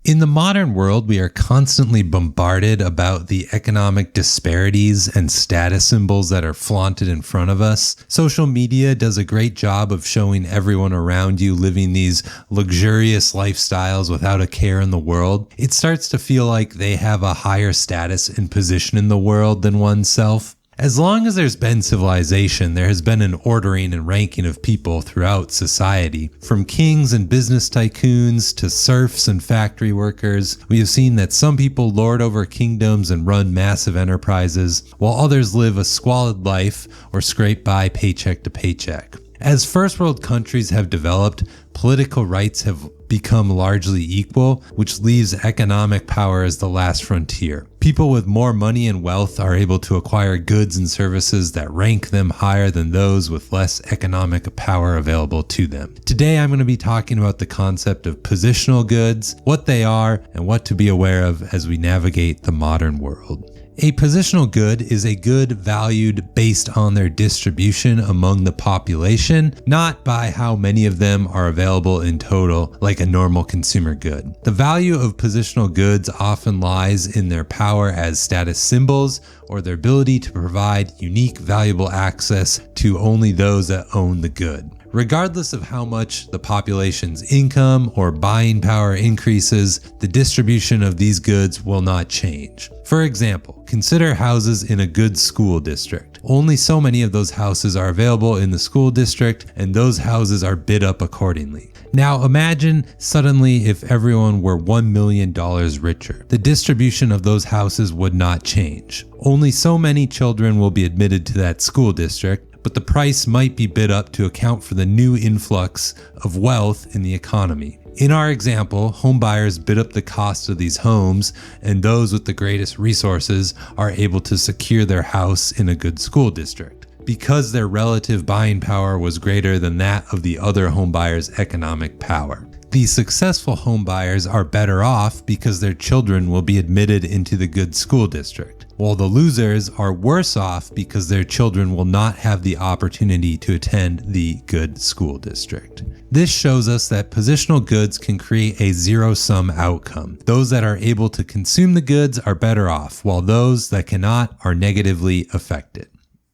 In the modern world, we are constantly bombarded about the economic disparities and status symbols that are flaunted in front of us. Social media does a great job of showing everyone around you living these luxurious lifestyles without a care in the world. It starts to feel like they have a higher status and position in the world than oneself. As long as there's been civilization, there has been an ordering and ranking of people throughout society. From kings and business tycoons to serfs and factory workers, we have seen that some people lord over kingdoms and run massive enterprises, while others live a squalid life or scrape by paycheck to paycheck. As first world countries have developed, political rights have become largely equal, which leaves economic power as the last frontier. People with more money and wealth are able to acquire goods and services that rank them higher than those with less economic power available to them. Today, I'm going to be talking about the concept of positional goods, what they are, and what to be aware of as we navigate the modern world. A positional good is a good valued based on their distribution among the population, not by how many of them are available in total like a normal consumer good. The value of positional goods often lies in their power as status symbols or their ability to provide unique valuable access to only those that own the good. Regardless of how much the population's income or buying power increases, the distribution of these goods will not change. For example, consider houses in a good school district. Only so many of those houses are available in the school district, and those houses are bid up accordingly. Now imagine suddenly if everyone were $1 million richer. The distribution of those houses would not change. Only so many children will be admitted to that school district, but the price might be bid up to account for the new influx of wealth in the economy. In our example, home buyers bid up the cost of these homes, and those with the greatest resources are able to secure their house in a good school district, because their relative buying power was greater than that of the other home buyers' economic power. The successful home buyers are better off because their children will be admitted into the good school district, while the losers are worse off because their children will not have the opportunity to attend the good school district. This shows us that positional goods can create a zero-sum outcome. Those that are able to consume the goods are better off, while those that cannot are negatively affected.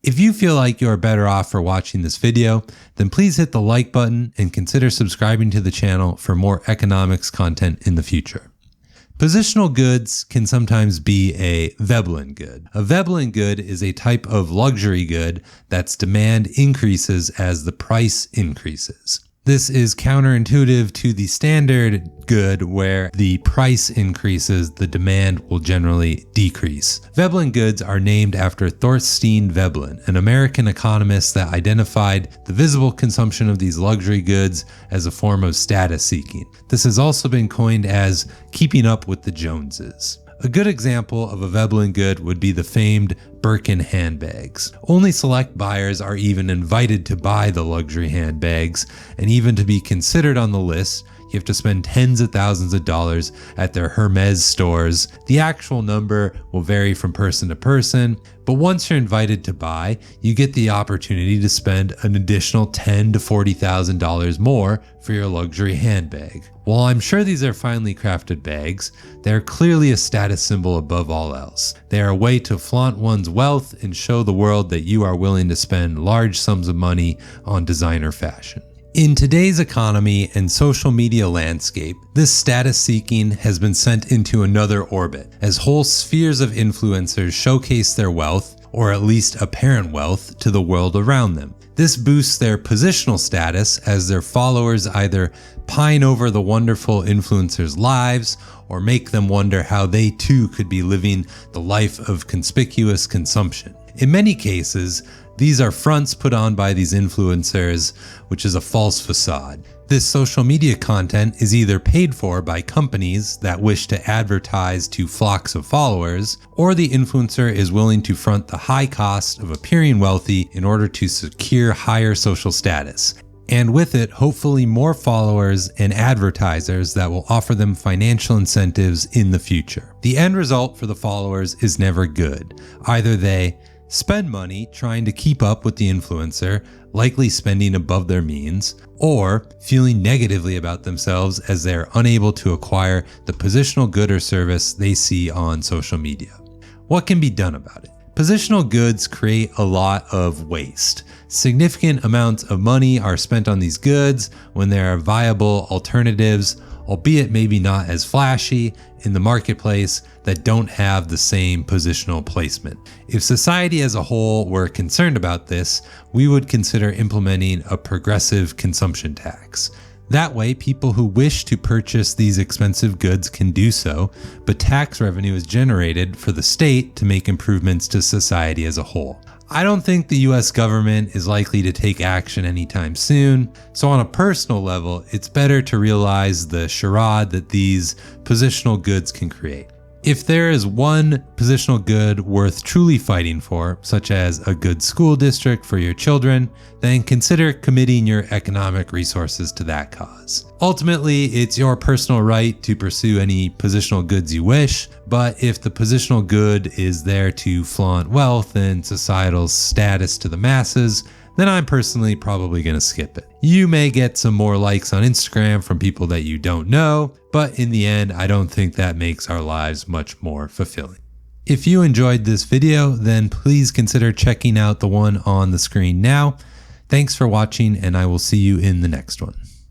If you feel like you are better off for watching this video, then please hit the like button and consider subscribing to the channel for more economics content in the future. Positional goods can sometimes be a Veblen good. A Veblen good is a type of luxury good that's demand increases as the price increases. This is counterintuitive to the standard good where the price increases, the demand will generally decrease. Veblen goods are named after Thorstein Veblen, an American economist that identified the visible consumption of these luxury goods as a form of status seeking. This has also been coined as keeping up with the Joneses. A good example of a Veblen good would be the famed Birkin handbags. Only select buyers are even invited to buy the luxury handbags, and even to be considered on the list, you have to spend tens of thousands of dollars at their Hermes stores. The actual number will vary from person to person, but once you're invited to buy, you get the opportunity to spend an additional $10,000 to $40,000 more for your luxury handbag. While I'm sure these are finely crafted bags, they are clearly a status symbol above all else. They are a way to flaunt one's wealth and show the world that you are willing to spend large sums of money on designer fashion. In today's economy and social media landscape, this status seeking has been sent into another orbit, as whole spheres of influencers showcase their wealth, or at least apparent wealth, to the world around them. This boosts their positional status as their followers either pine over the wonderful influencers' lives or make them wonder how they too could be living the life of conspicuous consumption. In many cases, these are fronts put on by these influencers, which is a false facade. This social media content is either paid for by companies that wish to advertise to flocks of followers, or the influencer is willing to front the high cost of appearing wealthy in order to secure higher social status. And with it, hopefully more followers and advertisers that will offer them financial incentives in the future. The end result for the followers is never good. Either they spend money trying to keep up with the influencer, likely spending above their means, or feeling negatively about themselves as they're unable to acquire the positional good or service they see on social media. What can be done about it? Positional goods create a lot of waste. Significant amounts of money are spent on these goods when there are viable alternatives, albeit maybe not as flashy, in the marketplace that don't have the same positional placement. If society as a whole were concerned about this, we would consider implementing a progressive consumption tax. That way, people who wish to purchase these expensive goods can do so, but tax revenue is generated for the state to make improvements to society as a whole. I don't think the US government is likely to take action anytime soon, so on a personal level, it's better to realize the charade that these positional goods can create. If there is one positional good worth truly fighting for, such as a good school district for your children, then consider committing your economic resources to that cause. Ultimately, it's your personal right to pursue any positional goods you wish, but if the positional good is there to flaunt wealth and societal status to the masses, then I'm personally probably going to skip it. You may get some more likes on Instagram from people that you don't know, but in the end, I don't think that makes our lives much more fulfilling. If you enjoyed this video, then please consider checking out the one on the screen now. Thanks for watching, and I will see you in the next one.